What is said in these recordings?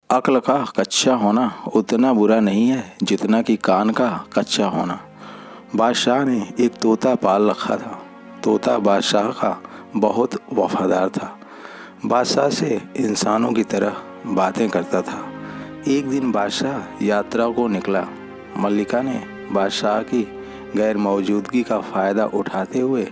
अक्ल का कच्चा होना उतना बुरा नहीं है जितना कि कान का कच्चा होना। बादशाह ने एक तोता पाल रखा था। तोता बादशाह का बहुत वफादार था। बादशाह से इंसानों की तरह बातें करता था। एक दिन बादशाह यात्रा को निकला। मल्लिका ने बादशाह की गैर मौजूदगी का फ़ायदा उठाते हुए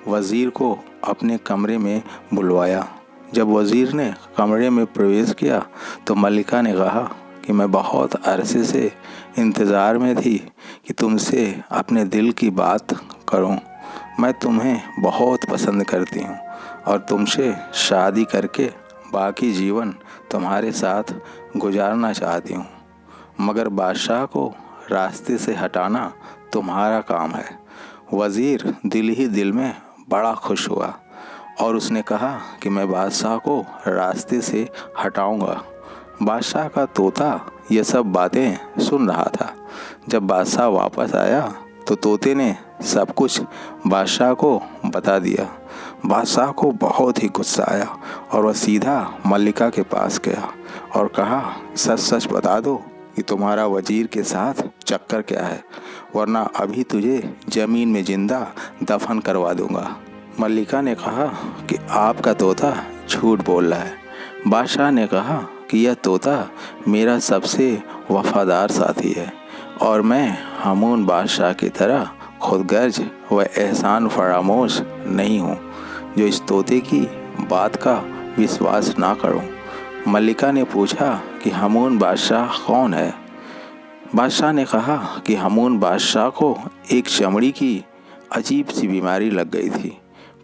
वज़ीर को अपने कमरे में बुलवाया। जब वज़ीर ने कमरे में प्रवेश किया तो मल्लिका ने कहा कि मैं बहुत अरसे से इंतज़ार में थी कि तुमसे अपने दिल की बात करूं। मैं तुम्हें बहुत पसंद करती हूं और तुमसे शादी करके बाकी जीवन तुम्हारे साथ गुजारना चाहती हूं। मगर बादशाह को रास्ते से हटाना तुम्हारा काम है। वज़ीर दिल ही दिल में बड़ा खुश हुआ और उसने कहा कि मैं बादशाह को रास्ते से हटाऊंगा। बादशाह का तोता ये सब बातें सुन रहा था। जब बादशाह वापस आया तो तोते ने सब कुछ बादशाह को बता दिया। बादशाह को बहुत ही गुस्सा आया और वह सीधा मल्लिका के पास गया और कहा, सच सच बता दो कि तुम्हारा वज़ीर के साथ चक्कर क्या है, वरना अभी तुझे ज़मीन में ज़िंदा दफन करवा दूंगा। मल्लिका ने कहा कि आपका तोता झूठ बोल रहा है। बादशाह ने कहा कि यह तोता मेरा सबसे वफादार साथी है और मैं हामून बादशाह की तरह खुदगर्ज व एहसान फरामोश नहीं हूँ जो इस तोते की बात का विश्वास ना करूँ। मल्लिका ने पूछा कि हामून बादशाह कौन है। बादशाह ने कहा कि हामून बादशाह को एक चमड़ी की अजीब सी बीमारी लग गई थी।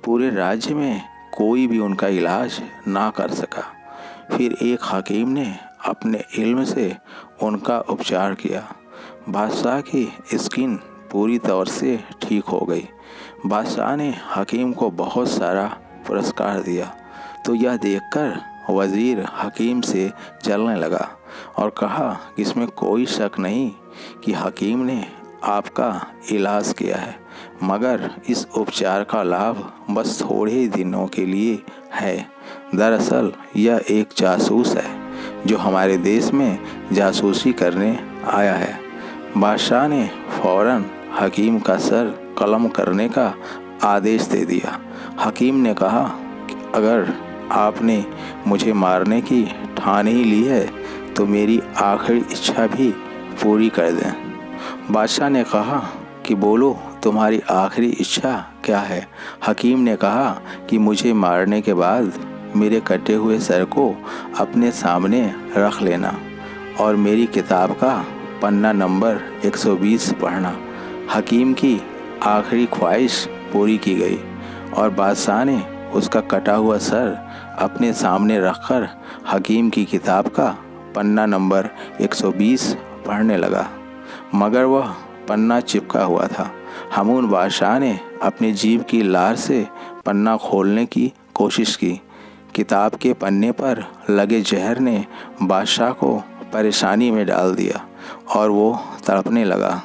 पूरे राज्य में कोई भी उनका इलाज ना कर सका। फिर एक हकीम ने अपने इल्म से उनका उपचार किया। बादशाह की स्किन पूरी तौर से ठीक हो गई। बादशाह ने हकीम को बहुत सारा पुरस्कार दिया तो यह देखकर वज़ीर हकीम से जलने लगा और कहा कि इसमें कोई शक नहीं कि हकीम ने आपका इलाज किया है, मगर इस उपचार का लाभ बस थोड़े ही दिनों के लिए है। दरअसल यह एक जासूस है जो हमारे देश में जासूसी करने आया है। बादशाह ने फौरन हकीम का सर कलम करने का आदेश दे दिया। हकीम ने कहा कि अगर आपने मुझे मारने की ठान ही ली है तो मेरी आखिरी इच्छा भी पूरी कर दें। बादशाह ने कहा कि बोलो, तुम्हारी आखिरी इच्छा क्या है। हकीम ने कहा कि मुझे मारने के बाद मेरे कटे हुए सर को अपने सामने रख लेना और मेरी किताब का पन्ना नंबर 120 पढ़ना। हकीम की आखिरी ख्वाहिश पूरी की गई और बादशाह ने उसका कटा हुआ सर अपने सामने रखकर हकीम की किताब का पन्ना नंबर 120 पढ़ने लगा, मगर वह पन्ना चिपका हुआ था। हामून बादशाह ने अपनी जीभ की लार से पन्ना खोलने की कोशिश की। किताब के पन्ने पर लगे जहर ने बादशाह को परेशानी में डाल दिया और वो तड़पने लगा।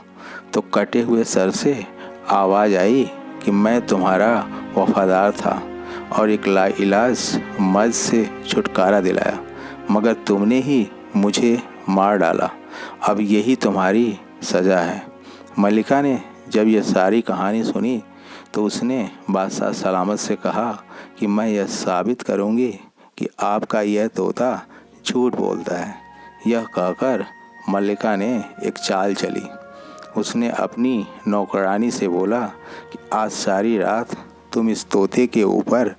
तो कटे हुए सर से आवाज़ आई कि मैं तुम्हारा वफादार था और एक लाइलाज मर्ज से छुटकारा दिलाया, मगर तुमने ही मुझे मार डाला। अब यही तुम्हारी सज़ा है। मल्लिका ने जब यह सारी कहानी सुनी तो उसने बादशाह सलामत से कहा कि मैं यह साबित करूंगी कि आपका यह तोता झूठ बोलता है। यह कहकर मल्लिका ने एक चाल चली। उसने अपनी नौकरानी से बोला कि आज सारी रात तुम इस तोते के ऊपर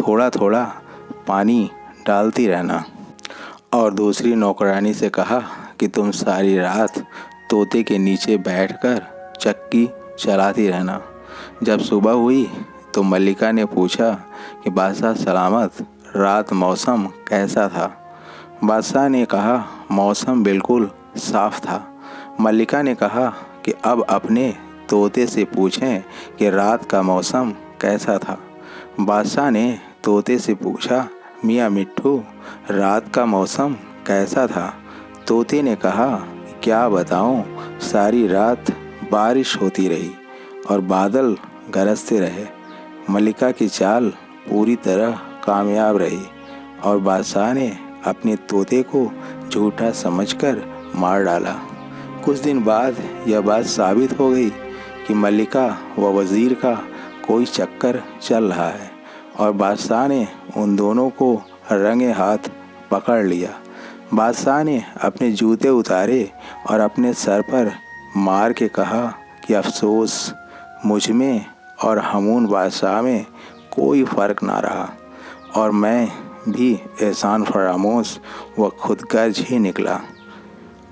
थोड़ा थोड़ा पानी डालती रहना, और दूसरी नौकरानी से कहा कि तुम सारी रात तोते के नीचे बैठकर चक्की चलाती रहना। जब सुबह हुई तो मल्लिका ने पूछा कि बादशाह सलामत, रात मौसम कैसा था। बादशाह ने कहा मौसम बिल्कुल साफ था। मल्लिका ने कहा कि अब अपने तोते से पूछें कि रात का मौसम कैसा था। बादशाह ने तोते से पूछा, मियाँ मिट्ठू, रात का मौसम कैसा था। तोते ने कहा, क्या बताऊं, सारी रात बारिश होती रही और बादल गरजते रहे। मल्लिका की चाल पूरी तरह कामयाब रही और बादशाह ने अपने तोते को झूठा समझकर मार डाला। कुछ दिन बाद यह बात साबित हो गई कि मलिका व वज़ीर का कोई चक्कर चल रहा है और बादशाह ने उन दोनों को रंगे हाथ पकड़ लिया। बादशाह ने अपने जूते उतारे और अपने सर पर मार के कहा कि अफ़सोस, मुझ में और हारून बादशाह में कोई फ़र्क ना रहा और मैं भी एहसान फरामोश व खुदगर्ज ही निकला।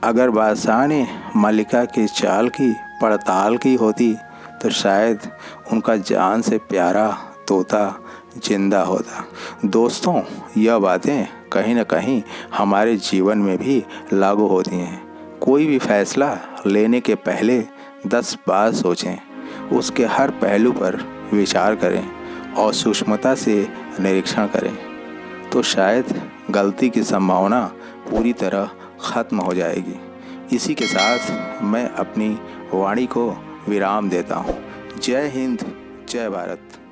अगर बादशाह ने मलिका के चाल की पड़ताल की होती तो शायद उनका जान से प्यारा तोता जिंदा होता। दोस्तों, यह बातें कहीं न कहीं हमारे जीवन में भी लागू होती हैं। कोई भी फैसला लेने के पहले 10 बार सोचें, उसके हर पहलू पर विचार करें और सूक्ष्मता से निरीक्षण करें, तो शायद गलती की संभावना पूरी तरह ख़त्म हो जाएगी। इसी के साथ मैं अपनी वाणी को विराम देता हूँ। जय हिंद, जय भारत।